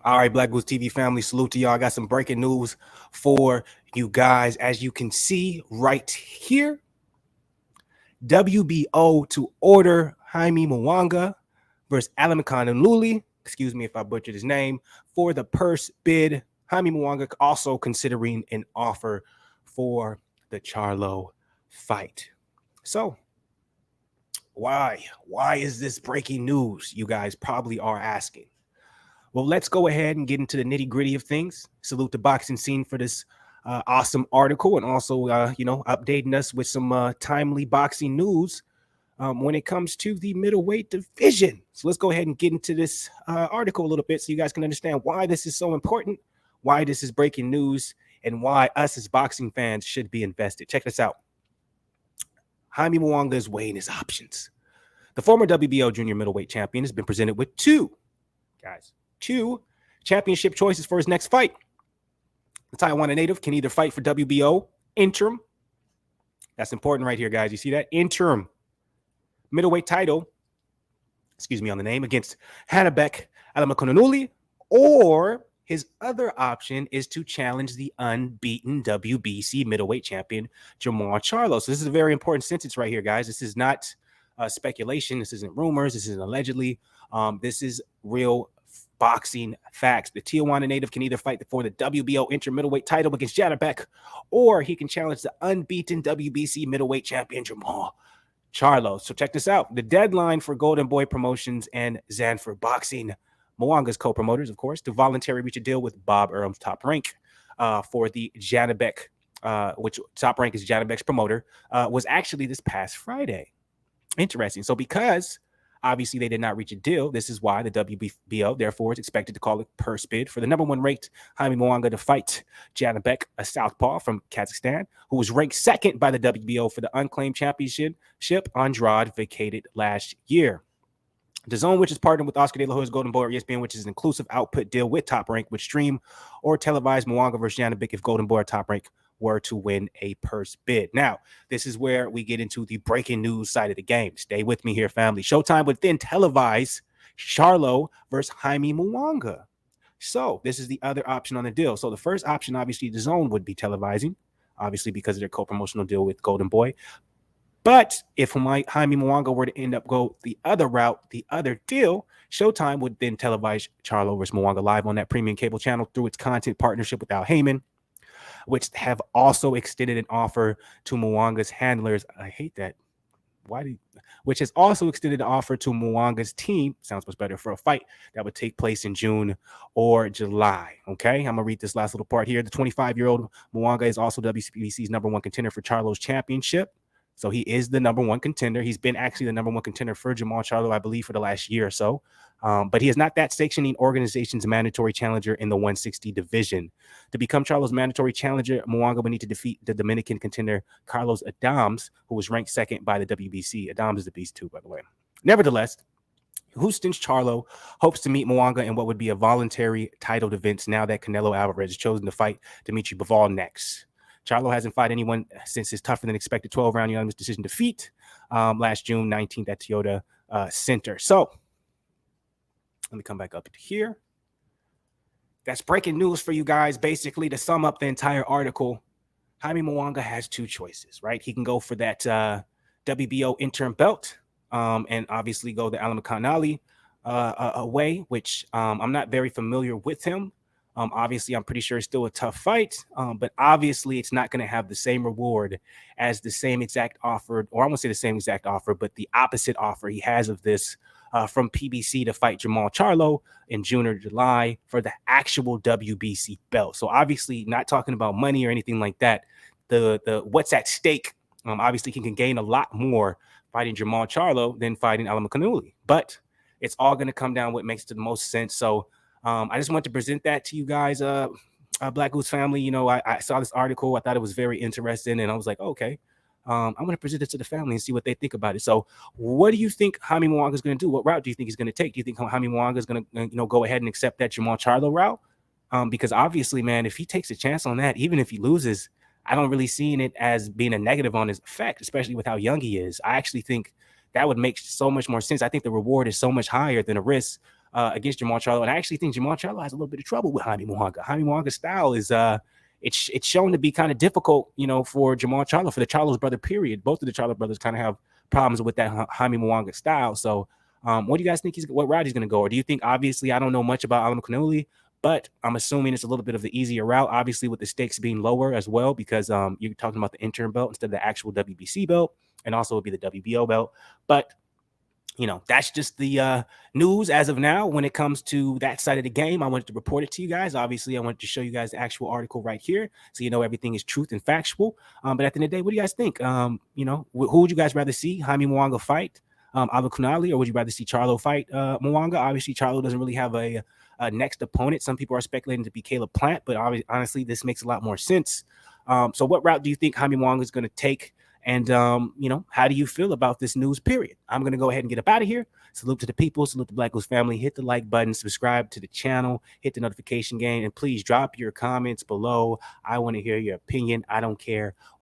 All right, Black Goose TV family, salute to y'all. I got some breaking news for you guys. As you can see right here, WBO to order Jaime Munguia versus Luli. Excuse me if I butchered his name. For the purse bid, Jaime Munguia also considering an offer for the Charlo fight. So, why is this breaking news? You guys probably are asking. Well, let's go ahead and get into the nitty gritty of things. Salute the boxing scene for this awesome article and also, updating us with some timely boxing news when it comes to the middleweight division. So let's go ahead and get into this article a little bit so you guys can understand why this is so important, why this is breaking news, and why us as boxing fans should be invested. Check this out. Jaime Munguia is weighing his options. The former WBO junior middleweight champion has been presented with two championship choices for his next fight. The Taiwan native can either fight for WBO interim. That's important right here, guys. You see that? Interim middleweight title, on the name, against Janibek, or his other option is to challenge the unbeaten WBC middleweight champion, Jermall Charlo. So this is a very important sentence right here, guys. This is not speculation. This isn't rumors. This isn't allegedly. This is real boxing facts. The Tijuana native can either fight for the WBO interim middleweight title against Janibek, or he can challenge the unbeaten WBC middleweight champion, Jermall Charlo. So check this out. The deadline for Golden Boy Promotions and Zanford Boxing, Munguia's co-promoters, of course, to voluntarily reach a deal with Bob Arum's Top Rank for the Janibek, which Top Rank is Janibek's promoter, was actually this past Friday. Interesting. So because obviously they did not reach a deal, this is why the WBO, therefore, is expected to call a purse bid for the number one ranked Jaime Munguia to fight Janibek, a southpaw from Kazakhstan, who was ranked second by the WBO for the unclaimed championship Andrade vacated last year. The Zone, which is partnered with Oscar De La Hoya's Golden Boy or ESPN, which is an inclusive output deal with Top Rank, would stream or televise Munguia versus Janibek if Golden Boy or Top Rank were to win a purse bid. Now, this is where we get into the breaking news side of the game. Stay with me here, family. Showtime would then televise Charlo versus Jaime Munguia. So this is the other option on the deal. So the first option, obviously, the Zone would be televising, obviously because of their co-promotional deal with Golden Boy. But if Jaime Munguia were to end up go the other route, the other deal, Showtime would then televise Charlo versus Munguia live on that premium cable channel through its content partnership with Al Heyman, which have also extended an offer to Munguia's handlers. I hate that. Which has also extended an offer to Munguia's team. Sounds much better, for a fight that would take place in June or July. Okay, I'm gonna read this last little part here. The 25-year-old Munguia is also WBC's number one contender for Charlo's championship. So he is the number one contender. He's been actually the number one contender for Jermall Charlo, I believe, for the last year or so. But he is not that sanctioning organization's mandatory challenger in the 160 division. To become Charlo's mandatory challenger, Munguia would need to defeat the Dominican contender Carlos Adams, who was ranked second by the WBC. Adams is the beast too, by the way. Nevertheless, Houston's Charlo hopes to meet Munguia in what would be a voluntary title defense now that Canelo Alvarez has chosen to fight Dimitri Bivol next. Charlo hasn't fought anyone since his tougher-than-expected 12-round unanimous decision defeat last June 19th at Toyota Center. So let me come back up here. That's breaking news for you guys. Basically, to sum up the entire article, Jaime Munguia has two choices, right? He can go for that WBO interim belt and obviously go the Alamakhanali way, which I'm not very familiar with him. Obviously, I'm pretty sure it's still a tough fight, but obviously it's not going to have the same reward as the same exact offer, or I won't say the same exact offer, but the opposite offer he has of this from PBC to fight Jermall Charlo in June or July for the actual WBC belt. So obviously not talking about money or anything like that. The what's at stake, obviously he can gain a lot more fighting Jermall Charlo than fighting Alamakhanali, but it's all going to come down what makes the most sense. So I just want to present that to you guys, Black Goose family. You know, I saw this article. I thought it was very interesting, and I was like, okay, I'm going to present it to the family and see what they think about it. So what do you think Jaime Munguia is going to do? What route do you think he's going to take? Do you think Jaime Munguia is going to, go ahead and accept that Jermall Charlo route? Because obviously, man, if he takes a chance on that, even if he loses, I don't really see it as being a negative on his effect, especially with how young he is. I actually think that would make so much more sense. I think the reward is so much higher than a risk against Jermall Charlo. And I actually think Jermall Charlo has a little bit of trouble with Jaime Munguia. Jaime Munguia's style is it's shown to be kind of difficult, for Jermall Charlo, for the Charlo's brother, period. Both of the Charlo brothers kind of have problems with that Jaime Munguia style. So what do you guys think what route he's going to go? Or do you think, obviously, I don't know much about Alan Canoli, but I'm assuming it's a little bit of the easier route, obviously, with the stakes being lower as well, because you're talking about the interim belt instead of the actual WBC belt, and also would be the WBO belt. But that's just the news as of now when it comes to that side of the game. I wanted to report it to you guys. Obviously, I wanted to show you guys the actual article right here, so everything is truth and factual. But at the end of the day, what do you guys think? Who would you guys rather see Jaime Munguia fight Alan Canoli, or would you rather see Charlo fight Munguia? Obviously, Charlo doesn't really have a next opponent. Some people are speculating to be Caleb Plant, but honestly, this makes a lot more sense. So what route do you think Jaime Munguia is going to take? And, how do you feel about this news, period? I'm going to go ahead and get up out of here. Salute to the people. Salute the Black Goose family. Hit the like button. Subscribe to the channel. Hit the notification game. And please drop your comments below. I want to hear your opinion. I don't care